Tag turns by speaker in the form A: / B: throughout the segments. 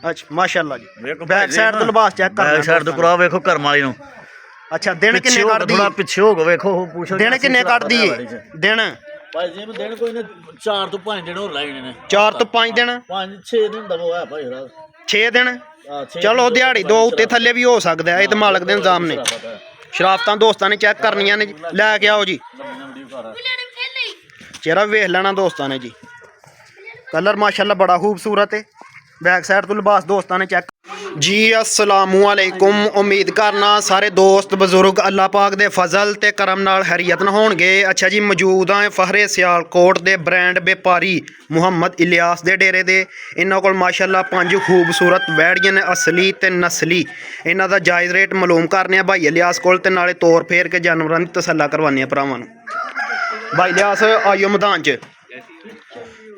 A: अच्छा माशाल्लाह जी back side तो लिबास चेक कर
B: बैक साइड तो करा वेखो कर्म वाली नु
A: अच्छा दिन किन्ने कट दी
B: थोड़ा पीछे हो गए वेखो पूछो
A: दिन किन्ने कट दी दिन
B: भाई जी दिन कोई ने 4 तो 5 दिन हो लाइने ने
A: 4 तो 5 दिन
B: 5 6 दिन ਦਾ ਹੋਇਆ ਭਾਈ ਰਾਤ
A: 6 दिन चलो दिहाड़ी दो उत्ते थल्ले भी हो सकदा है ये तो मालक दे इंतजाम ने शराफतां दोस्तां ने चेक करनियां ने लैके आओ जी चेहरा वेख लेना दोस्तां ने जी कलर माशाल्लाह बड़ा खूबसूरत है बैक साइड तो लिबास दोस्तां ने चेक जी अस्सलामुअलैकुम उम्मीद करना सारे दोस्त बजुर्ग अल्लाह पाक दे फजल ते करम नाल खैरियत होणगे। अच्छा जी मौजूद हैं फहरे सियालकोट दे ब्रांड व्यापारी मुहम्मद इलियास दे डेरे दे इन्हां कोल माशाल्लाह 5 खूबसूरत वैड़ियां ने असली ते नस्ली इन्हां दा जायज़ रेट मालूम करने भाई इलियास कोल ते नाले तौर फेर के जानवरां दी तसल्ला करवाने भरावां नूं। भाई इलियास आइयो मैदान च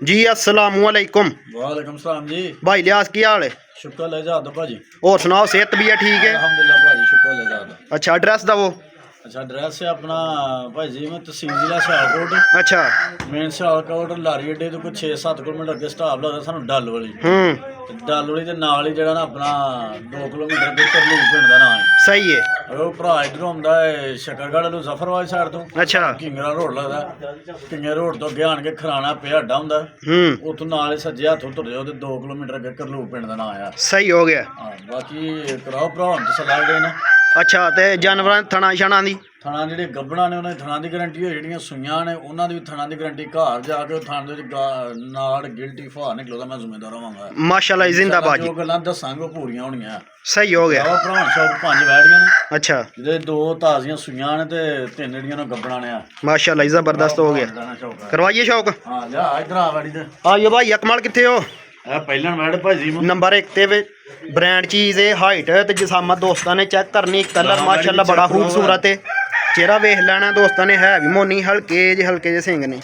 A: जी अस्सलामुअलैकुम।
B: वालेकुम सलाम जी
A: भाई इलियास की हाल है?
B: शुक्र लजाद भाजी
A: और सुनाओ सेहत भी है ठीक है?
B: अल्हम्दुलिल्लाह भाजी शुक्र लजाद।
A: अच्छा एड्रेस दवो।
B: अच्छा एड्रेस है अपना भाई जी मैं तहसील जिला सियालकोट
A: अच्छा
B: मेन सियालकोट लारी अड्डे तो कोई 6-7 किलोमीटर अगे स्टाप लगदा सानू डल वाली डल वाली दे नाल ही जेड़ा ना अपना 2 किलोमीटर अगे करलूक पिंड दा नाम है।
A: सही है
B: ਉਹ ਭਰਾ ਇਧਰੋਂ ਆਉਂਦਾ ਹੈ ਸ਼ਕਰਗੜ੍ਹ ਨੂੰ ਜ਼ਫਰਵਾਲ ਸਾਈਡ ਤੋਂ
A: अच्छा
B: ਕਿੰਗਰਾ ਰੋਡ ਲੱਗਦਾ ਕਿੰਗਰਾ ਰੋਡ ਤੋਂ ਅੱਗੇ ਆਣ ਕੇ ਖਰਾਣਾ ਪਿਆ ਅੱਡਾ ਹੁੰਦਾ ਉੱਥੋਂ ਨਾਲ ਹੀ ਸੱਜੇ ਹੱਥੋਂ ਤੁਰ ਜਾਓ ਤੇ 2 ਕਿਲੋਮੀਟਰ ਅੱਗੇ ਕਰਲੂਕ ਪਿੰਡ ਦਾ ਨਾਂ ਆ।
A: सही हो गया।
B: ਹਾਂ ਬਾਕੀ ਕਰਾਓ ਭਰਾ ਹੁਣ ਤਸੱਲਾ ਜਿਹੜੇ ਨਾ
A: अच्छा ते जानवरां थणा छणा दी
B: ਥਣਾ ਜਿਹੜੇ ਗੱਬਣਾ ਨੇ ਉਹਨਾਂ ਦੀ ਥਣਾ ਦੀ ਗਾਰੰਟੀ ਹੋ ਜਿਹੜੀਆਂ ਸੂਈਆਂ ਨੇ ਉਹਨਾਂ ਦੀ ਵੀ ਥਣਾ ਦੀ ਗਾਰੰਟੀ ਘਰ ਜਾ ਕੇ ਉਹ ਥਣ ਦੇ ਵਿੱਚ ਨਾੜ ਗਿਲਟੀ ਫਾ ਨਿਕਲਦਾ ਮੈਂ ਜ਼ਿੰਮੇਦਾਰ ਹੋਵਾਂਗਾ
A: माशाल्लाह जिंदाबाद जी
B: ਜੋ ਗੱਲਾਂ ਦੱਸਾਂਗੇ ਉਹ ਪੂਰੀਆਂ ਹੋਣੀਆਂ।
A: सही हो गया।
B: ਆਹ ਭਰਾ ਸਭ 5 ਵੈੜੀਆਂ ਨੇ
A: अच्छा
B: ਜਿਹਦੇ 2 ਤਾਜ਼ੀਆਂ ਸੂਈਆਂ ਨੇ ਤੇ 3 ਜਿਹੜੀਆਂ ਨੇ ਗੱਬਣਾ ਨੇ ਆ।
A: माशाल्लाह जबरदस्त हो गया करवाइए शौक।
B: ਹਾਂ ਜਾ ਇਧਰ ਆ ਵੈੜੀ ਤੇ
A: आइयो भाई अकमल किथे हो?
B: ਇਹ ਪਹਿਲਾਂ ਵੈੜ ਭਾਜੀ
A: नंबर 1 ते ब्रांड चीज़ है हाइट ते जिसामत दोस्तां ने चेक करनी कलर माशाल्लाह बड़ा खूबसूरत है चेहरा वेख लेना दोस्तां ने है भी मोनी हल्के जे सिंग ने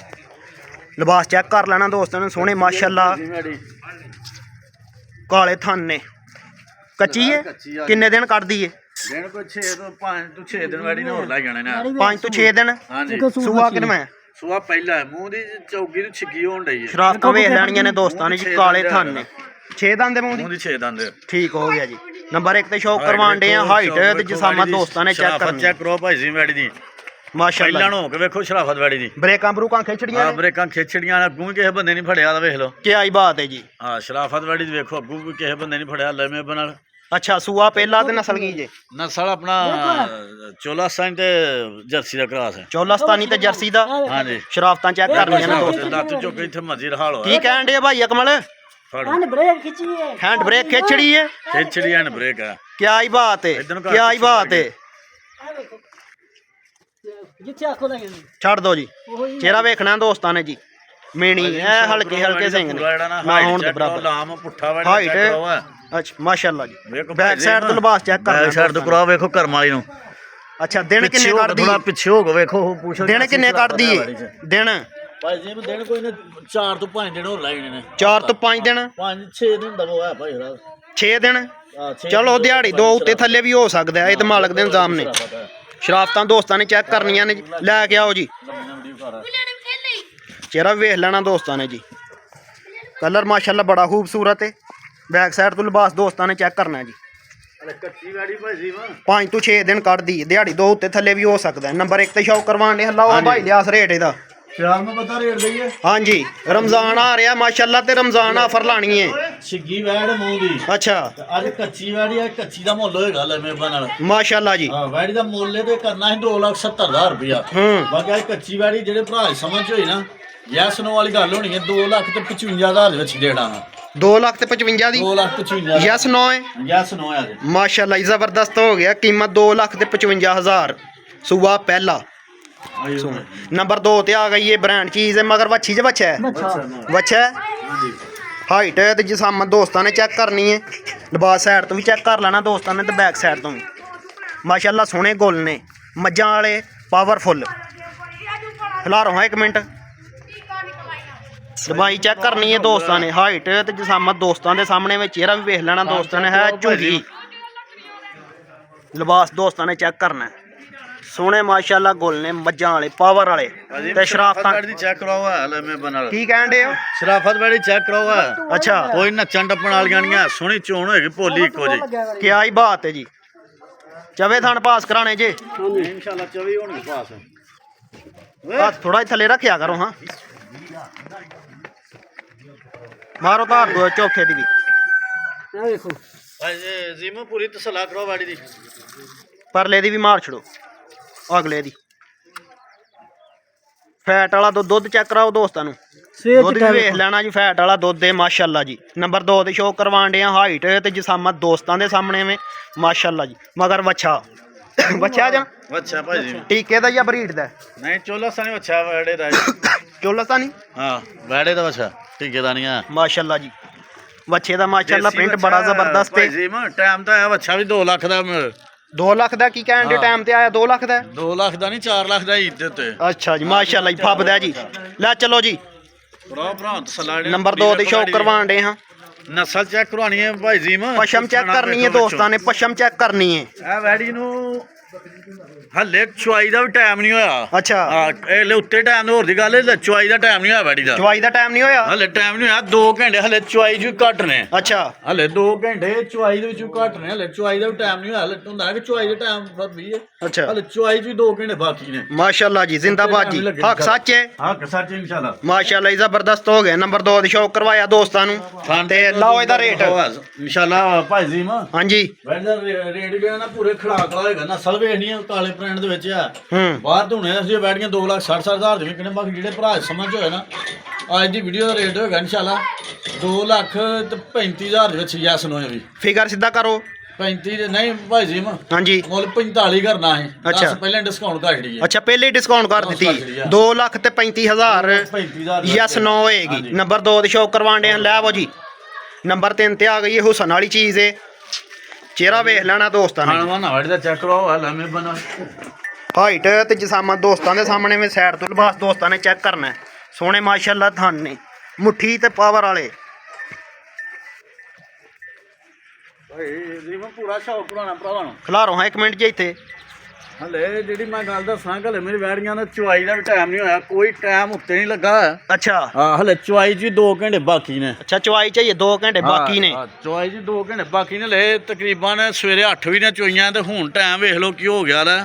A: लिबास चेक कर लेना दोस्तां ने सोहने माशाल्लाह काले थन ने कच्ची है किन्ने दिन कट दी है?
B: दिन कोई 6 ਤੋਂ 5 ਤੋਂ 6 ਦਿਨ ਵੈੜੀ ਨੇ ਹੋਰ ਲੱਗ ਜਾਣੇ ਨੇ
A: 5 ਤੋਂ 6 दिन
B: ਹਾਂਜੀ
A: सूआ किनवा
B: ਸੂਆ ਪਹਿਲਾ ਹੈ ਮੂੰਹ ਦੀ ਚੌਗੀ ਦੀ ਛਿੱਗੀ ਹੋਣ ਡਈ ਹੈ
A: शराफतां वेख लेनियां ने दोस्तां ने जी काले थन ने 6 दंद मूंह
B: ਮੂੰਹ
A: दी
B: ਦੀ 6 ਦੰਦ
A: ठीक हो गया जी। नंबर 1 ते शौक करवाण दे हाइट ते जिसामत दोस्तां ने चेक करनी
B: चेक करो भाई जी वैड़ी ਦੀ
A: माशाल्लाह
B: ਪਹਿਲਾਂ ਹੋ ਕੇ ਵੇਖੋ ਸ਼ਰਾਫਤ ਵੈੜੀ ਦੀ
A: ब्रेकां ब्रूकां खिचड़ियां
B: ਆ ਬ੍ਰੇਕਾਂ ਖਿੱਚੜੀਆਂ ਨੇ ਅੱਗੋਂ ਵੀ ਕਿਸੇ ਬੰਦੇ ਨਹੀਂ ਫੜਿਆ ਤਾਂ ਵੇਖ ਲਓ
A: क्या ही बात है जी।
B: ਹਾਂ ਸ਼ਰਾਫਤ ਵੈੜੀ ਦੀ ਵੇਖੋ ਅੱਗੋਂ ਵੀ ਕਿਸੇ ਬੰਦੇ ਨਹੀਂ ਫੜਿਆ ਲੈਵੇਂ ਬਨਾਲ
A: अच्छा सूआ पहला ते नस्ल की जे?
B: ਨਸਲ ਆਪਣਾ ਚੋਲਾਸਤਾਨ ਤੇ ਜਰਸੀ ਦਾ ਕਰਾਸ ਹੈ
A: चौलास्तानी ते जर्सी दा
B: ਹਾਂਜੀ
A: शराफतां चेक करनियां ने दोस्त
B: ਲੱਤ ਚੁੱਕ ਇੱਥੇ ਮਰਜ਼ੀ ਰਹਾਲ ਹੋਇਆ
A: की कहण दे भाई अकमल? हैंड ब्रेक खिचड़ी है
B: ਖਿੱਚੜੀ ਐਂਡ ब੍ਰੇਕ ਹੈ
A: क्या ही बात है
B: इधर को
A: क्या ही बात है छड़ दो जी चेहरा वेखना दोस्तां ने जी मेनी है हल्के सिंग ने ना होण दे बराबर
B: ਲਾਮ ਪੁੱਠਾ ਵੈੜੀ
A: हाइट
B: ਚੈੱਕ ਕਰਵਾ
A: अच्छा माशाल्लाह जी बैक साइड तो लिबास चेक कर
B: बैक साइड तो करा ਵੇਖੋ ਕਰਮ ਵਾਲੀ ਨੂੰ
A: अच्छा दिन किन्ने कट दी
B: ਥੋੜਾ ਪਿੱਛੇ ਹੋ ਗਏ ਵੇਖੋ ਪੁੱਛੋ
A: दिन किन्ने कट दी दिन
B: ਭਾਈ ਜੀ ਦਿਨ ਕੋਈ ਨੇ 4 ਤੋਂ 5 ਦਿਨ ਹੋਰ ਲਾਈਨੇ ਨੇ
A: 4 ਤੋਂ 5 दिन
B: 5-6 ਦਿਨ ਦਾ ਹੋਇਆ ਭਾਈ ਰਾਤ
A: 6 दिन चलो दिहाड़ी दो उत्ते थल्ले भी हो सकदा है ये तो मालक दे इंतजाम ने शराफतां दोस्तां ने चेक करनियां ने लैके आओ जी चेहरा वेख लेना दोस्तां ने जी कलर माशाल्लाह बड़ा खूबसूरत है बैक साइड तो लिबास दोस्तां ने चेक करना है जी
B: ਕੱਚੀ ਗਾੜੀ ਭਾਈ ਜੀ
A: 5 ਤੋਂ 6 दिन कट दी दिहाड़ी दो उत्ते थल्ले भी हो सकदा है। नंबर 1 ते शौक करवाने लाओ भाई लियास रेट ਇਹਦਾ
B: ਫਿਲਹਾਲ ਮੈਂ ਪਤਾ ਰੇਟ ਦਈਏ
A: ਹਾਂਜੀ रमजान आ रहा माशाल्लाह ते रमजान ऑफर लानी है।
B: ਛਿੱਗੀ ਵੈੜ ਮੂੰਹ ਦੀ
A: अच्छा
B: ਅੱਜ ਕੱਚੀ ਵੈੜੀ ਆ ਕੱਚੀ ਦਾ ਮੁੱਲ ਹੋਏਗਾ ਲੈਵੇਂ ਨਾਲ
A: माशाल्लाह जी
B: ਹਾਂ ਵੈੜੀ ਦਾ ਮੁੱਲ ਤੇ ਕਰਨਾ ਹੈ 2,70,000 ਰੁਪਇਆ ਬਾਕੀ ਅੱਜ ਕੱਚੀ ਵੈੜੀ ਜਿਹੜੇ ਭਰਾ ਸਮਝ ਹੋਈ ਨਾ ਯੈਸ ਨੋ ਵਾਲੀ ਗੱਲ ਹੋਣੀ ਹੈ 2,55,000 ਦੇ ਵਿੱਚ ਦੇਣਾ
A: 2,55,000 दी
B: 2,55,000
A: यस नो है
B: ਯੈਸ ਨੋ ਆ ਜੀ
A: माशाल्लाह जबरदस्त हो गया कीमत 2,55,000 सुबह पहला नंबर 2 ते आ गई है ब्रांड चीज है मगर वच्छी च बच्चा है बच्चा है हाइट ते जिसामत दोस्तां ने चेक करनी है लिबास साइड तो भी चेक कर लेना दोस्तां ने ते बैक साइड तो भी माशाल्लाह सोहने गुल ने मज्जां वाले पावरफुल हिलारो हाँ 1 मिनट दवाई चेक करनी है दोस्तां ने हाइट ते जिसामत दोस्तां दे सामने में चेहरा भी वेख लेना दोस्तां ने है झुंगी लिबास दोस्तां ने चेक करना है ਸੋਹਣੇ ਮਾਸ਼ਾਅੱਲਾ ਗੁੱਲ ਨੇ ਮੱਝਾਂ ਵਾਲੇ ਪਾਵਰ ਵਾਲੇ ਤੇ ਸ਼ਰਾਫਤਾਂ
B: ਦੀ ਚੈੱਕ ਕਰਾਓ ਹਾਲ ਮੈਂ ਬਣਾ
A: ਕੀ ਕਹਿਣ ਦੇ ਹੋ
B: ਸ਼ਰਾਫਤ ਵਾਲੀ ਚੈੱਕ ਕਰਾਓ
A: ਅੱਛਾ
B: ਕੋਈ ਨੱਚਣ ਟੱਪਣ ਵਾਲੀਆਂ ਨਹੀਂ ਸੋਹਣੀ ਚੋਣ ਹੋਏਗੀ ਭੋਲੀ ਇੱਕੋ ਜੀ
A: ਕਿਆ ਹੀ ਬਾਤ ਹੈ ਜੀ ਚਵੇ ਥਣ ਪਾਸ ਕਰਾਣੇ ਜੇ
B: ਇਨਸ਼ਾਅੱਲਾ 24 ਹੋਣਗੇ ਪਾਸ
A: ਹੱਥ ਥੋੜਾ ਥੱਲੇ ਰੱਖਿਆ ਕਰੋ ਹਾਂ ਮਾਰੋ ਧਾਰ ਦੋ ਚੌਥੇ ਦੀ ਵੀ
C: ਆ ਵੇਖੋ
B: ਭਾਈ ਜ਼ੀਮਾ ਪੂਰੀ ਤਸੱਲਾ ਕਰਾਓ ਵਾੜੀ ਦੀ
A: ਪਰਲੇ ਦੀ ਵੀ ਮਾਰ ਛੜੋ ਅਗਲੇ ਦੀ ਫੈਟ ਵਾਲਾ ਦੁੱਧ ਚੈੱਕ ਕਰਾਓ ਦੋਸਤਾਂ ਨੂੰ ਦੁੱਧ ਵੀ ਵੇਖ ਲੈਣਾ ਜੀ ਫੈਟ ਵਾਲਾ ਦੁੱਧ ਹੈ ਮਾਸ਼ਾਅੱਲਾ ਜੀ ਨੰਬਰ 2 ਤੇ ਸ਼ੋਅ ਕਰਵਾਣ ਦੇ ਆ ਹਾਈਟ ਤੇ ਜਿਸਾਮਤ ਦੋਸਤਾਂ ਦੇ ਸਾਹਮਣੇ ਵੇ ਮਾਸ਼ਾਅੱਲਾ ਜੀ ਮਗਰ ਵੱਛਾ ਵੱਛਾ ਜਾਂ
B: ਅੱਛਾ ਭਾਈ ਜੀ
A: ਟੀਕੇ ਦਾ ਜਾਂ ਬਰੀਡ ਦਾ
B: ਨਹੀਂ ਚੋਲਸਾਨੀ ਅੱਛਾ ਵਾੜੇ ਦਾ
A: ਚੋਲਸਤਾਨੀ
B: ਹਾਂ ਵਾੜੇ ਦਾ ਅੱਛਾ ਟਿੱਕੇ ਦਾ ਨਹੀਂ ਆ
A: ਮਾਸ਼ਾਅੱਲਾ ਜੀ ਵੱਛੇ ਦਾ ਮਾਸ਼ਾਅੱਲਾ ਪ੍ਰਿੰਟ ਬੜਾ ਜ਼ਬਰਦਸਤ ਹੈ
B: ਭਾਈ ਜੀ ਮੈਂ ਟਾਈਮ ਤਾਂ ਆਇਆ ਅੱਛਾ ਵੀ 2 ਲੱਖ ਦਾ
A: 2 ਲੱਖ ਦਾ ਕੀ ਕਹਿਣ ਦੇ ਟਾਈਮ ਤੇ ਆਇਆ 2 ਲੱਖ ਦਾ
B: 2 ਲੱਖ ਦਾ ਨਹੀਂ 4 ਲੱਖ ਦਾ ਈਦ ਦੇ ਉੱਤੇ
A: ਅੱਛਾ ਜੀ ਮਾਸ਼ਾਅੱਲਾ ਜੀ ਫੱਬਦਾ ਜੀ ਲੈ ਚਲੋ ਜੀ
B: ਭਰਾ ਤਸੱਲਾ
A: ਨੰਬਰ 2 ਤੇ ਸ਼ੌਕ ਕਰਵਾਣ ਦੇ ਹਾਂ
B: ਨਸਲ ਚੈੱਕ ਕਰਵਾਣੀ ਹੈ ਭਾਈ ਜੀ ਮੈਂ
A: ਪਸ਼ਮ ਚੈੱਕ ਕਰਨੀ ਹੈ ਦੋਸਤਾਂ ਨੇ ਪਸ਼ਮ ਚੈੱਕ ਕਰਨੀ ਹੈ
B: ਇਹ ਵੈੜੀ ਨੂੰ ਹੱਲੇ ਚੁਆਈ ਦਾ ਵੀ ਟਾਈਮ ਨਹੀਂ ਹੋਇਆ
A: ਅੱਛਾ
B: ਹਾਂ ਇਹ ਲੈ ਉੱਤੇ ਟਾਈਮ ਹੋਰ ਦੀ ਗੱਲ ਹੈ ਚੁਆਈ ਦਾ ਟਾਈਮ ਨਹੀਂ ਹੋਇਆ ਵੈੜੀ ਦਾ
A: ਚਵਾਈ ਦਾ ਟਾਈਮ ਨਹੀਂ ਹੋਇਆ
B: ਹਲੇ ਟਾਈਮ ਨਹੀਂ ਹੋਇਆ 2 ਘੰਟੇ ਹਲੇ ਚੁਆਈ ਚ ਘੱਟ ਨੇ
A: ਅੱਛਾ
B: ਹਲੇ 2 ਘੰਟੇ ਚੁਆਈ ਦੇ ਵਿੱਚੋਂ ਘੱਟ ਨੇ ਹਲੇ ਚੁਆਈ ਦਾ ਵੀ ਟਾਈਮ ਨਹੀਂ ਹੋਇਆ ਹਲੇ ਹੁੰਦਾ ਕਿ ਚੁਆਈ ਦਾ ਟਾਈਮ ਵੀ ਹੈ
A: ਅੱਛਾ
B: ਹਲੇ ਚੁਆਈ ਚ ਵੀ 2 ਘੰਟੇ ਬਾਕੀ ਨੇ
A: ਮਾਸ਼ਾਅੱਲਾ ਜੀ ਜ਼ਿੰਦਾਬਾਦ ਜੀ ਹੱਕ ਸੱਚ ਹੈ
B: ਹਾਂ ਸੱਚ ਇਨਸ਼ਾਅੱਲਾ
A: ਮਾਸ਼ਾਅੱਲਾ ਜੀ ਜ਼ਬਰਦਸਤ ਹੋ ਗਿਆ ਨੰਬਰ 2 ਤੇ ਸ਼ੌਕ ਕਰਵਾਇਆ ਦੋਸਤਾਂ ਨੂੰ ਤੇ ਲਾਓ ਇਹਦਾ ਰੇਟ
B: ਇਨਸ਼ਾਅੱਲਾ ਭਾਈ ਜੀ ਮਾ
A: ਹਾਂਜੀ
B: ਵੈਡ ਦਾ ਰੇਟ ਵੀ ਨਾ ਪੂਰੇ ਖੜਾਕ ਵਾਲਾ ਹੋਏਗਾ ਨਸਲ ਵੇਖਣੀ ਹੈ ਕਾਲੇ ਪ੍ਰਿੰਟ ਦੇ ਵਿੱਚ ਆ
A: ਹੂੰ
B: ਬਾਹਰ ਧੁਣੇ ਅਸੀਂ ਬੈਠੀਆਂ 2,60,000 ਦੇ ਵਿਕਣੇ ਬਾਕੀ ਜਿਹੜੇ ਭਰਾ ਸਮਝ ਹੋਏ ਨਾ ਅੱਜ ਦੀ ਵੀਡੀਓ ਦਾ ਰੇਟ ਹੋਏਗਾ ਇਨਸ਼ਾਅੱਲਾ 2,35,000 ਦੇ ਵਿੱਚ ਯੈਸ ਨੋ ਵੀ
A: ਫਿਗਰ ਸਿੱਧਾ ਕਰੋ
B: 35 ਦੇ ਨਹੀਂ ਭਾਈ ਜੀ ਮਾ
A: ਹਾਂਜੀ
B: ਮੁੱਲ 45 ਕਰਨਾ ਹੈ
A: ਅੱਛਾ।
B: ਪਹਿਲਾਂ ਡਿਸਕਾਊਂਟ ਕਰ ਛੜੀ ਹੈ
A: ਅੱਛਾ ਪਹਿਲੇ ਡਿਸਕਾਊਂਟ ਕਰ ਦਿੱਤੀ 2 ਲੱਖ ਤੇ 35,000
B: 35,000
A: ਯੈਸ ਨੋ ਹੋਏਗੀ ਨੰਬਰ 2 ਤੇ ਸ਼ੌਕ ਕਰਵਾਣ ਦੇ ਲੈ ਆਵੋ ਜੀ ਨੰਬਰ 3 ਤੇ ਆ ਗਈ ਇਹ ਹੁਸਨ ਵਾਲੀ ਚੀਜ਼ ਏ ਚਿਹਰਾ ਵੇਖ ਲੈਣਾ ਦੋਸਤਾਂ ਨੇ
B: ਖਾਣਾ ਨਾ ਵੜ ਦਾ ਚੈੱਕ ਕਰੋ ਹਾਲ ਮੈਂ ਬਣਾ
A: ਹਾਈਟ ਤੇ ਜਿਸਾਮਤ ਦੋਸਤਾਂ ਦੇ ਸਾਹਮਣੇ ਵੀ ਸਾਈਡ ਤੋਂ ਲਿਬਾਸ ਦੋਸਤਾਂ ਨੇ ਚੈੱਕ ਕਰਨਾ ਸੋਹਣੇ ਮਾਸ਼ਾਅੱਲਾ ਥਣ ਨੇ ਮੁੱਠੀ ਤੇ ਪਾਵਰ ਵਾਲੇ
B: ਭਾਈ ਜੀ ਮੈਂ ਪੂਰਾ ਸ਼ੌਕ ਕਰਾਉਣਾ ਭਰਾਵਾਂ ਨੂੰ
A: ਖਿਲਾਰੋ ਹਾਂ 1 ਮਿੰਟ ਜੀ ਇੱਥੇ
B: ਹਲੇ ਜਿਹੜੀ ਮੈਂ ਗੱਲ ਦੱਸਾਂ ਕਿ ਹਲੇ ਮੇਰੀ ਵੈੜੀਆਂ ਦਾ ਚੁਆਈ ਦਾ ਵੀ ਟਾਈਮ ਨਹੀਂ ਹੋਇਆ ਕੋਈ ਟਾਈਮ ਉੱਤੇ ਨਹੀਂ ਲੱਗਾ
A: ਅੱਛਾ
B: ਹਾਂ ਹਲੇ ਚੁਆਈ 'ਚ 2 ਘੰਟੇ ਬਾਕੀ ਨੇ
A: ਅੱਛਾ ਚਵਾਈ ਚਾਹੀਏ 2 ਘੰਟੇ ਬਾਕੀ ਨੇ
B: ਚੁਆਈ 'ਚ 2 ਘੰਟੇ ਬਾਕੀ ਨੇ ਲੈ ਤਕਰੀਬਨ ਸਵੇਰੇ 8 ਵਜੇ ਚੋਈਆਂ ਤੇ ਹੁਣ ਟਾਈਮ ਵੇਖ ਲਓ ਕੀ ਹੋ ਗਿਆ ਲੈ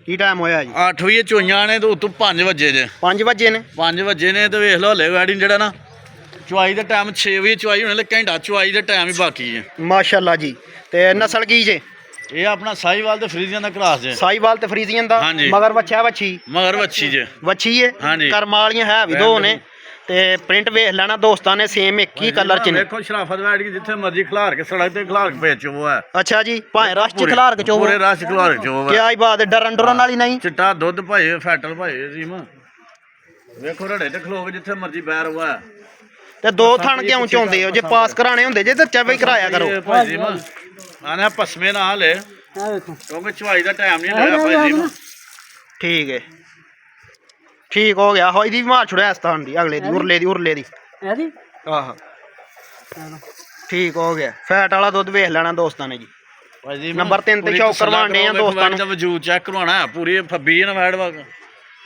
A: ਕੀ ਟਾਈਮ ਹੋਇਆ ਜੀ
B: 8 ਵਜੇ ਚੋਈਆਂ ਨੇ ਤੇ ਉਤੋਂ 5 ਵਜੇ ਜੇ
A: 5 ਵਜੇ ਨੇ
B: 5 ਵਜੇ ਨੇ ਤੇ ਵੇਖ ਲਓ ਹਲੇ ਵੈਡਿੰਗ ਜਿਹੜਾ ਨਾ ਚੁਆਈ ਦਾ ਟਾਈਮ 6 ਵਜੇ ਚੁਆਈ ਹੋਣੇ ਲੈ ਘੰਟਾ ਚੁਆਈ ਦਾ ਟਾਈਮ ਹੀ ਬਾਕੀ ਹੈ
A: ਮਾਸ਼ਾਅੱਲਾ ਜੀ ਤੇ ਨਸਲ ਕੀ ਜੇ
B: ਇਹ ਆਪਣਾ ਸਾਹੀਵਾਲ ਤੇ ਫਰੀਜ਼ੀਆਂ ਦਾ ਕਰਾਸ ਜੇ
A: ਸਾਈਵਾਲ ਤੇ ਫਰੀਜ਼ੀਅਨ ਦਾ
B: ਹਾਂਜੀ।
A: ਮਗਰ ਵੱਛਾ ਵੱਛੀ
B: ਮਗਰ ਵੱਛੀ ਜੇ
A: ਵੱਛੀ ਏ
B: ਹਾਂਜੀ।
A: ਕਰਮਾਂ ਵਾਲੀਆਂ ਹੈ ਵੀ ਦੋ ਨੇ ਤੇ ਪ੍ਰਿੰਟ ਵੇਖ ਲੈਣਾ ਦੋਸਤਾਂ ਨੇ ਸੇਮ ਇੱਕ ਹੀ ਕਲਰ ਚ ਨੇ
B: ਵੇਖੋ ਸ਼ਰਾਫਤ ਵੈੜ ਕੇ ਜਿੱਥੇ ਮਰਜ਼ੀ ਖਿਲਾਰ ਕੇ ਸੜਕ ਤੇ ਖਿਲਾਰ ਕੇ ਵੇਚੋ ਉਹ ਹੈ
A: ਅੱਛਾ ਜੀ ਭਾਵੇਂ ਰਸ਼ ਚ ਖਿਲਾਰ ਕੇ ਚੋਵੋ
B: ਪੂਰੇ ਰਸ਼ ਖਿਲਾਰ ਕੇ ਚੋਵੋ
A: ਕਿਆ ਹੀ ਬਾਤ ਹੈ ਡਰਨ ਡਰਨ ਵਾਲੀ ਨਹੀਂ
B: ਚਿੱਟਾ ਦੁੱਧ ਭਾਏ ਫੈਟਲ ਭਾਏ ਜੀਮ ਵੇਖੋ ਰੜੇ ਤੇ ਖਲੋ ਕੇ ਜਿੱਥੇ ਮਰਜ਼ੀ ਬੈਰ ਹੋਇਆ
A: ਤੇ 2 ਥਣ ਕਿਉਂ ਚਾਹੁੰਦੇ ਹੋ ਜੇ ਪਾਸ ਕਰਾਣੇ ਹੁੰਦੇ ਜੇ ਤਾਂ ਚਵੇ ਕਰਾਇਆ ਕਰੋ
B: ਭਾਈ ਜੀਮ ਆਣਾ ਪਸਮੇ ਨਾਲ ਹੈ
C: ਆ ਵੇਖੋ
B: ਕਿਉਂਕਿ ਚਵਾਈ ਦਾ ਟਾਈਮ ਨਹੀਂ ਲੱਗਾ ਭਾਈ ਜੀਮ
A: ਠੀਕ ਹੈ ਠੀਕ ਹੋ ਗਿਆ ਹੋਈ ਦੀ ਵੀ ਮਾਰ ਛੁੜਿਆ ਇਸ ਥਣ ਦੀ ਅਗਲੇ ਦੀ ਉਰਲੇ ਦੀ
C: ਇਹਦੀ
A: ਆਹ ਠੀਕ ਹੋ ਗਿਆ ਫੈਟ ਵਾਲਾ ਦੁੱਧ ਵੇਖ ਲੈਣਾ ਦੋਸਤਾਂ ਨੇ ਜੀ
B: ਭਾਈ ਜੀ
A: ਨੰਬਰ 3 ਤੇ ਸ਼ੌਕ ਕਰਵਾਣੇ ਆ ਦੋਸਤਾਂ ਨੂੰ
B: ਵਜੂਦ ਚੈੱਕ ਕਰਵਾਉਣਾ ਪੂਰੀ ਫੱਬੀ ਨਾ ਵੈੜ ਵਾ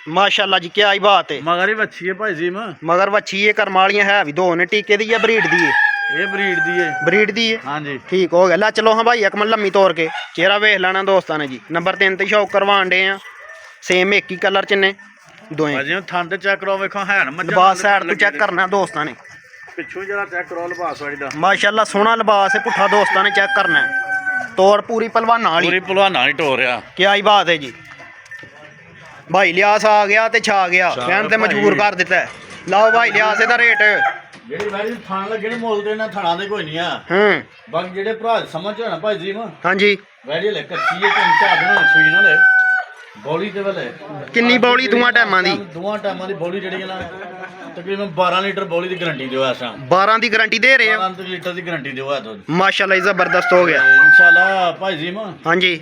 A: ਮਾਸ਼ਾਅੱਲਾ ਜੀ ਕਿਆ ਹੀ ਬਾਤ ਹੈ
B: ਮਗਰ ਹੀ ਵੱਛੀ ਹੈ ਭਾਈ ਜੀਮ
A: ਮਗਰ ਵੱਛੀ ਇਹ ਕਰਮਾਲੀਆਂ ਹੈ ਵੀ ਦੋ ਨੇ ਟੀਕੇ ਦੀ ਜਾਂ ਬਰੀਡ ਦੀ ਹੈ
B: ਇਹ ਬਰੀਡ ਦੀ ਹੈ
A: ਬਰੀਡ ਦੀ ਹੈ
B: ਹਾਂਜੀ
A: ਠੀਕ ਹੋ ਗਿਆ ਲੈ ਚਲੋ ਹਾਂ ਭਾਈ ਅਕਮਲ ਲੰਮੀ ਤੋਰ ਕੇ ਚਿਹਰਾ ਵੇਖ ਲੈਣਾ ਦੋਸਤਾਂ ਨੇ ਜੀ ਨੰਬਰ 3 ਤੇ ਸ਼ੌਕ ਕਰਵਾਣ ਦੇ ਆ ਸੇਮ ਇੱਕ ਹੀ ਕਲਰ ਚ ਨੇ ਦੋਵੇਂ
B: ਭਾਜੀ ਥਣ ਤੇ ਚੈੱਕ ਕਰੋ ਵੇਖੋ ਹੈਨ ਮੱਝਾਂ
A: ਲਿਬਾਸ ਸਾਈਡ ਤੋਂ ਚੈੱਕ ਕਰਨਾ ਦੋਸਤਾਂ ਨੇ
B: ਪਿੱਛੋਂ ਜਰਾ ਚੈੱਕ ਕਰੋ ਲਿਬਾਸ ਵਾਲੀ ਦਾ
A: ਮਾਸ਼ਾਅੱਲਾ ਸੋਹਣਾ ਲਿਬਾਸ ਹੈ ਪੁੱਠਾ ਦੋਸਤਾਂ ਨੇ ਚੈੱਕ ਕਰਨਾ ਤੋੜ ਪੂਰੀ ਪਹਿਲਵਾਨਾਂ ਵਾਲੀ
B: ਪੂਰੀ ਭਲਵਾਨਾਂ ਹੀ ਟੋ ਰਿਹਾ
A: ਕਿਆ ਹੀ ਬਾਤ ਹੈ ਜੀ ਭਾਈ ਲਿਆਸ ਆ ਗਿਆ ਤੇ ਛਾ ਗਿਆ ਕਹਿਣ ਤੇ ਮਜਬੂਰ ਕਰ ਦਿੱਤਾ ਹੈ। ਲਓ ਭਾਈ ਲਿਆਸ ਇਹਦਾ ਰੇਟ
B: ਜਿਹੜੀ ਭਾਜੀ ਥਣ ਲੱਗੇ ਨੇ ਮੁੱਲ ਦੇ ਨਾ ਥਣਾਂ ਦੇ ਕੋਈ ਨਹੀਂ ਆ
A: ਹੂੰ
B: ਬਾਕੀ ਜਿਹੜੇ ਭਰਾ ਸਮਝ ਹੋਣਾ ਭਾਈ ਜੀ ਮਾ
A: ਹਾਂਜੀ
B: ਵੈੜੀ ਲੈ ਕੱਚੀ ਹੈ ਤਿੰਨ ਚਾਰ ਦਿਨ ਸੂਈ ਨਾ ਲੈ ਬੋਲੀ ਤੇ ਵੇਲੇ
A: ਕਿੰਨੀ ਬੌਲੀ ਦੋਵਾਂ ਟਾਈਮਾਂ ਦੀ
B: ਦੋਵਾਂ ਟਾਈਮਾਂ ਦੀ ਬੋਲੀ ਜਿਹੜੀ ਹੈ ਨਾ ਤਕਰੀਬਨ 12 ਲੀਟਰ ਬੋਲੀ ਦੀ ਗਾਰੰਟੀ ਦਿਓ ਐਸਾ
A: 12 ਦੀ ਗਾਰੰਟੀ ਦੇ ਰਹੇ ਆ
B: 12 ਲੀਟਰ ਦੀ ਗਾਰੰਟੀ ਦਿਓ ਆ ਦੁੱਧ
A: ਮਾਸ਼ਾਅੱਲਾ ਜ਼ਬਰਦਸਤ ਹੋ ਗਿਆ
B: ਇਨਸ਼ਾਅੱਲਾ ਭਾਈ ਜੀ ਮਾ
A: ਹਾਂਜੀ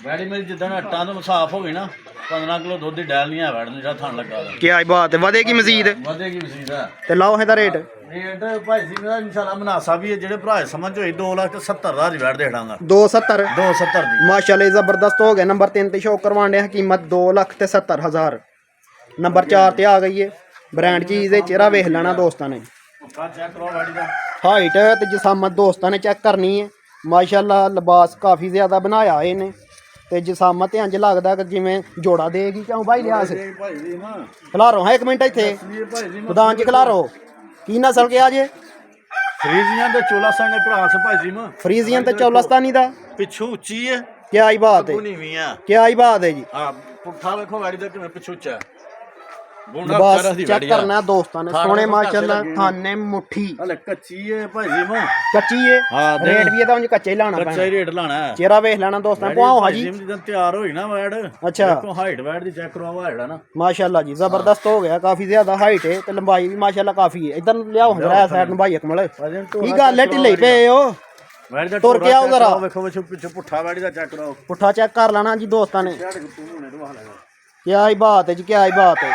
B: ਵੈੜੀ ਮੇਰੀ ਜਿੱਦਾਂ ਅੱਟਾਂ ਤੋਂ ਸਾਫ਼ ਹੋ ਗਈ ਨਾ 15 ਕਿਲੋ ਦੁੱਧ ਦੀ ਡੈਲ ਨਹੀਂ ਆ ਵੈੜ ਨੂੰ ਜਿਹੜਾ ਥਣ ਲੱਗਾ
A: ਕਿਆ ਹੀ ਬਾਤ ਹੈ ਵਧੇਗੀ ਮਜ਼ੀਦ
B: ਵਧੇਗੀ ਮਸੀਦ ਆ
A: ਤੇ ਲਾਓ ਇਹਦਾ ਰੇਟ
B: ਰੇਟ ਭਾਈ ਜੀ ਮੇਰਾ ਇਨਸ਼ਾਅੱਲਾ ਮਨਾਸਾ ਵੀ ਹੈ ਜਿਹੜੇ ਭਰਾ ਸਮਝ ਹੋਈ 2,70,000 ਦੀ ਵੈਟ ਦੇ ਦਾਂਗਾ
A: 270
B: 270 ਦੀ
A: ਮਾਸ਼ਾਅੱਲਾ ਜ਼ਬਰਦਸਤ ਹੋ ਗਿਆ। ਨੰਬਰ 3 ਤੇ ਸ਼ੌਕ ਕਰਵਾਉਣ ਡਿਆ ਕੀਮਤ 2,70,000। ਨੰਬਰ 4 ਤੇ ਆ ਗਈ ਏ ਬ੍ਰਾਂਡ ਚੀਜ਼ ਦੇ ਚਿਹਰਾ ਵੇਖ ਲੈਣਾ ਦੋਸਤਾਂ ਨੇ।
B: ਕਾ ਚੈੱਕ ਕਰੋ ਵਾੜੀ ਦਾ
A: ਹਾਈਟ ਤੇ ਜਿਸਾਮਤ ਦੋਸਤਾਂ ਨੇ ਚੈੱਕ ਕਰਨੀ ਹੈ। ਮਾਸ਼ਾਅੱਲਾ ਲਿਬਾਸ ਕਾਫੀ ਜ਼ਿਆਦਾ ਬਣਾਇਆ ਇਹਨੇ ਤੇ ਜਿਸਾਮਤ ਇੰਜ ਲੱਗਦਾ ਕਿ ਜਿਵੇਂ ਜੋੜਾ ਦੇਗੀ ਕਿਉਂ ਭਾਈ ਲਿਆਸ
B: ਭਾਈ ਜੀ ਨਾ
A: ਖਿਲਾਰੋ ਹਾਂ 1 ਮਿੰਟ ਇੱਥੇ
B: ਭਾਈ ਜੀ
A: ਮੈਦਾਨ 'ਚ ਖਿਲਾਰੋ। ਕੀ ਨਸਲ ਕਿਹਾ ਜੇ?
B: ਫਰੀਜ਼ੀਆਂ ਦੇ 1400 ਦੇ ਕਰਾਸ ਭਾਈ ਜੀ ਮਾ
A: ਫਰੀਜ਼ੀਅਨ ਤੇ ਚੌਲਸਤਾਨੀ ਦਾ
B: ਪਿੱਛੋਂ ਉੱਚੀ ਹੈ
A: ਕਿਆ ਹੀ ਬਾਤ ਹੈ,
B: ਬੁਣੀ ਵੀ ਆ
A: ਕਿਆ ਹੀ ਬਾਤ ਹੈ ਜੀ।
B: ਹਾਂ ਪੁੱਠਾ ਵੇਖੋ ਵਾੜੀ ਦਾ ਕਿਵੇਂ ਪਿੱਛੋਂ ਉੱਚਾ ਬੁਣਾ
A: ਲਿਬਾਸ
B: ਚਾਰਾ ਦੀ
A: ਚੈੱਕ
B: ਵਾੜੀ
A: ਕਰਨਾ ਦੋਸਤਾਂ ਨੇ।
B: ਖਾਣਾ
A: ਸੋਹਣੇ
B: ਤਾਂ
A: ਮਾਸ਼ਾਅੱਲਾ
B: ਘੱਟ ਲੱਗੇ।
A: ਥਾਨੇ ਮੁੱਠੀ
B: ਹਲੇ ਕੱਚੀ ਹੈ ਭਾਈ ਜੀ ਮਾ
A: ਕੱਚੀ ਏ
B: ਹਾਂ, ਦੇ।
A: ਰੇਟ ਵੀ ਇਹਦਾ ਉਂਝ ਕੱਚਾ ਹੀ ਲਾਣਾ
B: ਕੱਚਾ
A: ਪੈਣਾ।
B: ਹੀ ਰੇਟ ਲਾਣਾ ਹੈ
A: ਚਿਹਰਾ ਵੇਖ ਲੈਣਾ ਦੋਸਤਾਂ ਪੁਆਓ ਹਾਂ ਜੀ।
B: ਜਿੱਦਾਂ ਤਿਆਰ ਹੋਈ ਨਾ ਵੈੜ
A: ਅੱਛਾ।
B: ਦੇਖੋ ਹਾਈਟ ਵੈੜ ਦੀ ਚੈੱਕ ਕਰਵਾਓ ਹਾਈਟ ਨਾ
A: ਮਾਸ਼ਾਅੱਲਾ ਜੀ ਜ਼ਬਰਦਸਤ ਹੋ ਗਿਆ। ਕਾਫੀ ਜ਼ਿਆਦਾ ਹਾਈਟ ਹੈ ਤੇ ਲੰਬਾਈ ਵੀ ਮਾਸ਼ਾਅੱਲਾ ਕਾਫੀ ਹੈ। ਇਧਰ ਲਿਆਓ ਜਰਾ ਸਾਈਡ ਨੂੰ ਭਾਈ ਅਕਮਲ। ਕੀ ਗੱਲ ਹੈ ਢਿੱਲੇ ਪਏ ਹੋ?
B: ਵੈੜ ਦਾ
A: ਤੁਰ ਕੇ ਆਓ ਜ਼ਰਾ।
B: ਵੇਖੋ ਪਿੱਛੇ ਪੁੱਠਾ ਵੈੜ ਦਾ ਚੈੱਕ ਕਰਾਓ
A: ਪੁੱਠਾ ਚੈੱਕ ਕਰ ਲੈਣਾ ਜੀ ਦੋਸਤਾਂ ਨੇ।
B: ਹੁਣੇ ਤੋਂ ਹਾਲ
A: ਕਿਆ ਹੀ ਬਾਤ ਹੈ ਜੀ, ਕਿਆ ਹੀ ਬਾਤ ਹੈ।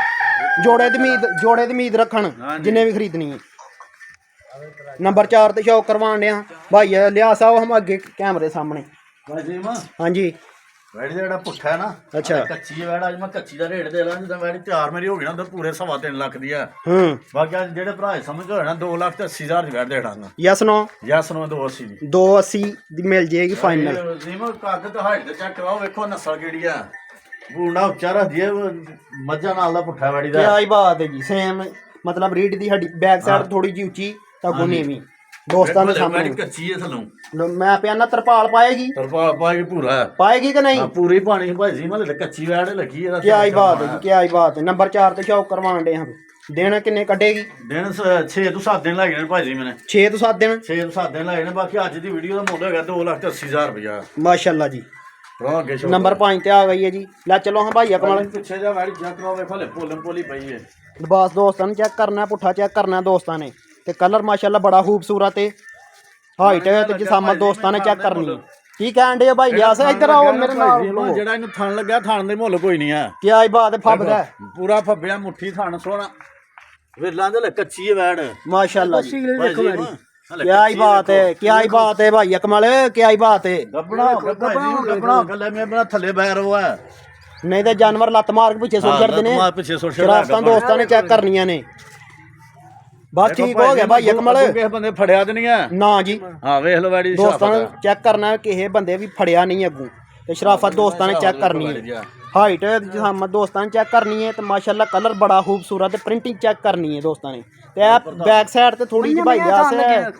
A: ਜੋੜੇ ਦੀ ਉਮੀਦ ਰੱਖਣ ਜਿੰਨੇ ਵੀ ਖਰੀਦਣੀ ਹੈ। ਨੰਬਰ 4 ਤੇ ਸ਼ੌਕ ਕਰਵਾਉਣ ਡਿਆ ਭਾਈ ਲਿਆ ਸਾਹਿਬ ਹਮ ਅੱਗੇ ਕੈਮਰੇ ਸਾਹਮਣੇ।
B: ਭਾਈ ਜੀ ਮਾ
A: ਹਾਂਜੀ
B: ਵੈੜ ਦਾ ਜਿਹੜਾ ਪੁੱਠਾ ਹੈ ਨਾ
A: ਅੱਛਾ।
B: ਕੱਚੀ ਵੈੜ ਅੱਜ ਮੈਂ ਕੱਚੀ ਦਾ ਰੇਟ ਦੇ ਲਾਂ ਜਦੋਂ ਵੈੜ ਤਿਆਰ ਮੇਰੀ ਹੋ ਗਈ ਨਾ ਤਾਂ ਪੂਰੇ 3.5 ਲੱਖ ਦੀ ਆ।
A: ਹੂੰ
B: ਬਾਕੀ ਅੱਜ ਜਿਹੜੇ ਭਰਾ ਸਮਝ ਹੋਏ ਨਾ 2,80,000 ਦੀ ਵੈੜ ਦੇ ਦਾਂਗਾ
A: ਯਸ ਨੋ
B: ਯਸ ਨੂੰ 280 ਦੀ
A: 280 ਦੀ ਮਿਲ ਜੇਗੀ ਫਾਈਨਲ।
B: ਜਿਵੇਂ ਕੱਦ ਤੇ ਹਾਈਟ ਤੇ ਚੈੱਕ ਕਰਾਓ ਵੇਖੋ ਨਸਲ ਕਿਹੜੀ ਆ ਬੂਣਾ ਉੱਚਾ ਰੱਖਦੀ ਹੈ ਮੱਝਾਂ ਨਾਲ ਦਾ ਪੁੱਠਾ ਵੈੜੀ ਦਾ
A: ਕਿਆ ਹੀ ਬਾਤ ਹੈ ਜੀ। ਸੇਮ ਮਤਲਬ ਰੀਡ ਦੀ ਸਾਡੀ ਬੈਕ ਸਾਈਡ ਥੋੜੀ ਜਿਹੀ ਉੱਚੀ ਤਾਂ ਗੁਨੀ ਵੀ ਦੋਸਤਾਂ ਦੇ ਸਾਹਮਣੇ।
B: ਕੱਚੀ ਹੈ ਥੱਲੋਂ
A: ਮੈਂ ਪਿਆਨਾ ਤਰਪਾਲ ਪਾਏਗੀ
B: ਤਰਪਾਲ ਪਾ ਕੇ ਪੂਰਾ ਹੈ
A: ਪਾਏਗੀ ਕਿ ਨਹੀਂ?
B: ਪੂਰੀ ਪਾਣੀ ਭਾਈ ਜੀ ਮਤਲਬ ਕੱਚੀ ਵੈੜ ਲੱਗੀ ਇਹਦਾ
A: ਕਿਆ ਹੀ ਬਾਤ ਹੈ ਜੀ, ਕਿਆ ਹੀ ਬਾਤ ਹੈ। ਨੰਬਰ 4 ਤੇ ਸ਼ੌਕ ਕਰਵਾਉਣ ਡੇ ਹਾਂ। ਦਿਨ ਕਿੰਨੇ ਕੱਢੇਗੀ?
B: ਦਿਨ 6 ਤੋਂ 7 ਦਿਨ ਲੱਗ ਜਾਣੇ ਭਾਈ ਜੀ ਮੈਨੇ
A: 6 ਤੋਂ 7 ਦਿਨ
B: 6 ਤੋਂ 7 ਦਿਨ ਲੱਗ ਜਾਣੇ। ਬਾਕੀ ਅੱਜ ਦੀ ਵੀਡੀਓ ਦਾ ਮੁੱਲ ਹੈਗਾ 2,80,000 ਰੁਪਇਆ।
A: ਮਾਸ਼ਾਅੱਲਾ ਜੀ।
B: ਭਰਾ ਅੱਗੇ ਸ਼ੌਕ
A: ਨੰਬਰ 5 ਤੇ ਆ ਗਈ ਹੈ ਜੀ। ਲੈ ਚਲੋ ਹਾਂ ਭਾਈ ਅਕਮਲ।
B: ਪਿੱਛੇ ਜਾ ਵੈੜੀ ਚੈੱਕ ਕਰੋ ਵੇਖੋ ਲੈ ਪੋਲਮ ਪੋਲੀ ਪਈ ਹੈ
A: ਲਿਬਾਸ ਦੋਸਤਾਂ ਨੇ ਚੈੱਕ ਕਰਨਾ, ਪੁੱਠਾ ਚੈੱਕ ਕਰਨਾ ਦੋਸਤਾਂ ਨੇ ਤੇ ਕਲਰ ਮਾਸ਼ਾਅੱਲਾ ਬੜਾ ਖੂਬਸੂਰਤ ਹੈ। ਹਾਈਟ ਤੇ ਜਿਸਾਮਤ ਦੋਸਤਾਂ ਨੇ ਚੈੱਕ ਕਰਨੀ ਹੈ। ਕੀ ਕਹਿਣ ਡੇ ਭਾਈ ਯਾਸ ਇੱਧਰ ਆਓ ਮੇਰੇ ਨਾਲ।
B: ਜਿਹੜਾ ਇਹਨੂੰ ਥਣ ਲੱਗਿਆ ਥਣ ਦੇ ਮੁੱਲ ਕੋਈ ਨਹੀਂ ਆ।
A: ਕਿਆ ਹੀ ਬਾਤ ਹੈ ਫੱਬਦਾ
B: ਪੂਰਾ ਫੱਬਿਆ ਮੁੱਠੀ ਥਣ ਸੋਹਣਾ ਵੇਲਾਂ ਦੇ ਲੈ ਕੱਚੀ ਹੈ ਵੈੜ
A: ਮਾਸ਼ਾਅੱਲਾ ਜੀ।
C: ਦੇਖੋ ਮੇਰੀ
A: क्या ही बात है, क्या ही बात है भाई अकमल, क्या ही बात है।
B: ਗੱਬਣਾ ਗੱਲੇ ਮੈਂ ਬਣਾ ਥੱਲੇ ਬੈਰ ਹੋਆ
A: नहीं तो जानवर लत मार के पीछे सुट करते ने।
B: ਪਿੱਛੇ ਸੁੱਟ
A: शरारतां दोस्तां ने चेक करनियां ने। बस ठीक हो गया भाई अकमल।
B: ਕਿਸੇ ਬੰਦੇ ਫੜਿਆ ਤੇ ਨਹੀਂ ਆ
A: ना जी
B: ਹਾਂ ਵੇਖ ਲਓ ਵੈੜੀ
A: दोस्तां ने चेक करना किसे बंदे भी फड़िया नहीं अगू ते शराफत दोस्तां ने चेक करनी है। हाइट जिसामत दोस्तां ने चेक करनी है तो माशाल्लाह कलर बड़ा खूबसूरत है। प्रिंटिंग चेक करनी है दोस्तां ने ते बैक साइड ते थोड़ी जी भाई लिहाज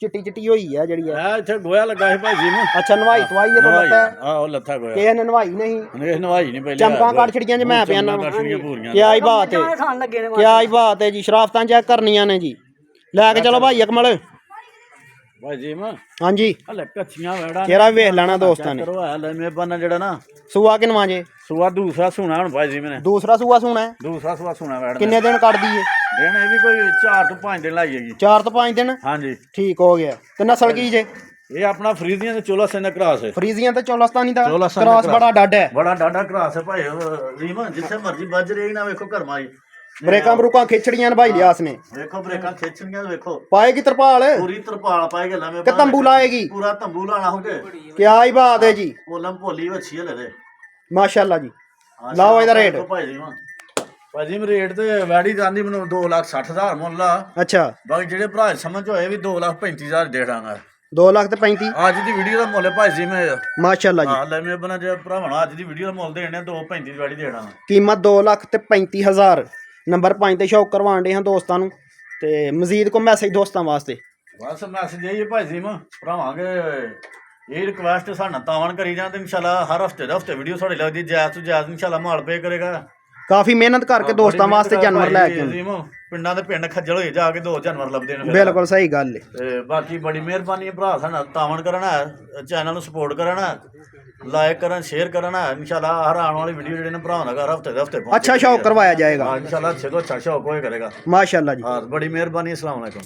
A: चिट्टी चिट्टी होई है जड़ी है।
B: ਇਹ ਇੱਥੇ ਗੋਇਆ ਲੱਗਾ ਸੀ ਭਾਈ ਜੀ ਨੂੰ।
A: अच्छा नवाई तवाई है तो लगता है
B: ਆਹ ਲੱਥਾ ਗੋਇਆ
A: किसे ने नवाई नहीं
B: ਇਹ ਨਵਾਈ ਨਹੀਂ ਪਹਿਲੇ
A: चमका काट छड़ियां जे मैं पियाना
B: ਪੂਰੀਆਂ
A: क्या ही बात है,
C: ਖਾਣ ਲੱਗੇ ਨੇ
A: क्या ही बात है जी। शराफतां चेक करनियां ने जी। लैके चलो भाई अकमल।
B: ਭਾਈ ਜੀ ਮੈਂ
A: हाँ जी
B: ਹਲੇ ਕੱਚੀਆਂ ਵੈੜਾਂ
A: चेहरा वेख लेना दोस्तां ने।
B: ਕਰੋ ਆ ਲੈ ਮੇ ਬੰਨਾ ਜਿਹੜਾ ਨਾ
A: सूआ किनवा जे?
B: ਸੁਆ ਦੂਸਰਾ ਸੁਣਾ ਹੁਣ ਭਾਈ ਜੀ ਮੈਨੇ
A: दूसरा सूआ सुना है।
B: ਦੂਸਰਾ ਸੁਆ ਸੁਣਾ ਵੈੜ
A: किन्ने दिन कट दी है?
B: ਦਿਨ ਇਹ ਵੀ ਕੋਈ 4 ਤੋਂ 5 ਦਿਨ ਲਾਈ ਹੈਗੀ।
A: 4 तो 5 दिन
B: ਹਾਂਜੀ
A: ठीक हो गया। ते नस्ल की जे?
B: ਇਹ ਆਪਣਾ ਫਰੀਜ਼ੀਆਂ ਦੇ 14 ਸਿੰਘ ਦਾ ਕਰਾਸ ਹੈ।
A: फरीजियां ते चौलस्तानी दा
B: चौलस्तानी
A: क्रॉस
B: क्रॉस।
A: बड़ा डड है।
B: ਬੜਾ ਡਾਡਾ ਕਰਾਸ ਹੈ ਭਾਈ ਰੀਮਾ ਜਿੱਥੇ ਮਰਜੀ ਵੱਜ ਰਹੀ ਨਾ ਵੇਖੋ ਘਰਮਾ ਜੀ
A: ब्रेकां ब्रूकां खिचड़ियां ने भाई लिहास ने।
B: ਵੇਖੋ ਬ੍ਰੇਕਾਂ ਖਿੱਚਣੀਆਂ ਵੇਖੋ
A: पाएगी तरपाल
B: ਪੂਰੀ ਤਰਪਾਲ ਪਾਏ ਗੱਲਾਂ ਮੇ
A: कि तंबू लाएगी?
B: ਪੂਰਾ ਤੰਬੂ ਲਾਣਾ ਹੋ ਕੇ
A: क्या ही बात है जी,
B: ਪੋਲਮ ਭੋਲੀ ਵੱਛੀ ਹਲੇ ਦੇ
A: माशाल्लाह जी। ਲਾਓ ਇਹਦਾ ਰੇਟ।
B: ਭਾਈ ਜੀ ਮਾ ਭਾਈ ਜੀ ਰੇਟ ਤੇ ਵੈੜੀ ਜਾਂਦੀ ਮੈਨੂੰ 2,60,000 ਮੁੱਲ ਆ।
A: अच्छा
B: ਬਾਕੀ ਜਿਹੜੇ ਭਰਾ ਸਮਝ ਹੋਏ ਵੀ 2,35,000 ਦੇ ਦਾਂਗਾ।
A: 2 लाख ते 35
B: ਅੱਜ ਦੀ ਵੀਡੀਓ ਦਾ ਮੁੱਲ ਭਾਈ ਜੀ ਮੈਂ
A: माशाल्लाह जी।
B: ਹਾਂ ਲੈ ਮੈਂ ਬਣਾ ਜੇ ਭਰਾਵਾਂ ਅੱਜ ਦੀ ਵੀਡੀਓ ਦਾ ਮੁੱਲ ਦੇਣੇ 2,35 ਦੀ ਵੈੜੀ ਦੇਣਾ।
A: कीमत 2 लाख ते 35,000। नंबर 5 ਤੇ ਸ਼ੌਕ ਕਰਵਾਉਣ ਦੇ ਹਾਂ ਦੋਸਤਾਂ ਨੂੰ ਤੇ ਮਜ਼ੀਦ ਕੋ ਮੈਸੇਜ ਦੋਸਤਾਂ ਵਾਸਤੇ।
B: ਬਸ ਮੈਸੇਜ ਇਹ ਭਾਈ ਜੀ ਮੈਂ ਭਰਾਵਾਂਗੇ ਇਹ ਰਿਕਵੈਸਟ ਸਾਡਾ ਤਾਵਨ ਕਰੀ ਜਾਂ ਤੇ ਇਨਸ਼ਾਅੱਲਾ ਹਰ ਹਫਤੇ ਵੀਡੀਓ ਸਾਡੇ ਲੱਗਦੀ ਜਾਇਜ਼ ਤੋਂ ਜਾਇਜ਼ ਇਨਸ਼ਾਅੱਲਾ ਮਾਲ ਪੇ ਕਰੇਗਾ।
A: ਕਾਫੀ ਮਿਹਨਤ ਕਰਕੇ ਦੋਸਤਾਂ ਵਾਸਤੇ ਜਾਨਵਰ ਲੈ ਕੇ ਆਉਂਦੇ।
B: ਪਿੰਡਾਂ ਦੇ ਪਿੰਡ ਖੱਜਲ ਹੋਏ ਜਾ ਕੇ 2 ਜਾਨਵਰ ਲੱਭਦੇ ਨੇ।
A: ਬਿਲਕੁਲ ਸਹੀ ਗੱਲ ਹੈ।
B: ਤੇ ਬਾਕੀ ਬੜੀ ਮਿਹਰਬਾਨੀ ਹੈ ਭਰਾ ਸਾਡਾ ਤਾਵਨ ਕਰਨਾ ਚੈਨਲ ਨੂੰ ਸਪੋਰਟ ਕਰਨਾ ਲਾਈਕ ਕਰਨ ਸ਼ੇਅਰ ਕਰਨਾ ਇਨਸ਼ਾਅੱਲਾ ਹਰ ਆਉਣ ਵਾਲੀ ਵੀਡੀਓ ਜਿਹੜੇ ਨੇ ਭਰਾਵਾਂ ਦਾ ਹਰ ਹਫਤੇ
A: अच्छा शौक करवाया जाएगा
B: इनशाअल्लाह अच्छे तो अच्छा शौक होए करेगा
A: माशाल्लाह जी।
B: हाँ बड़ी मेहरबानी। अस्सलाम वालेकुम।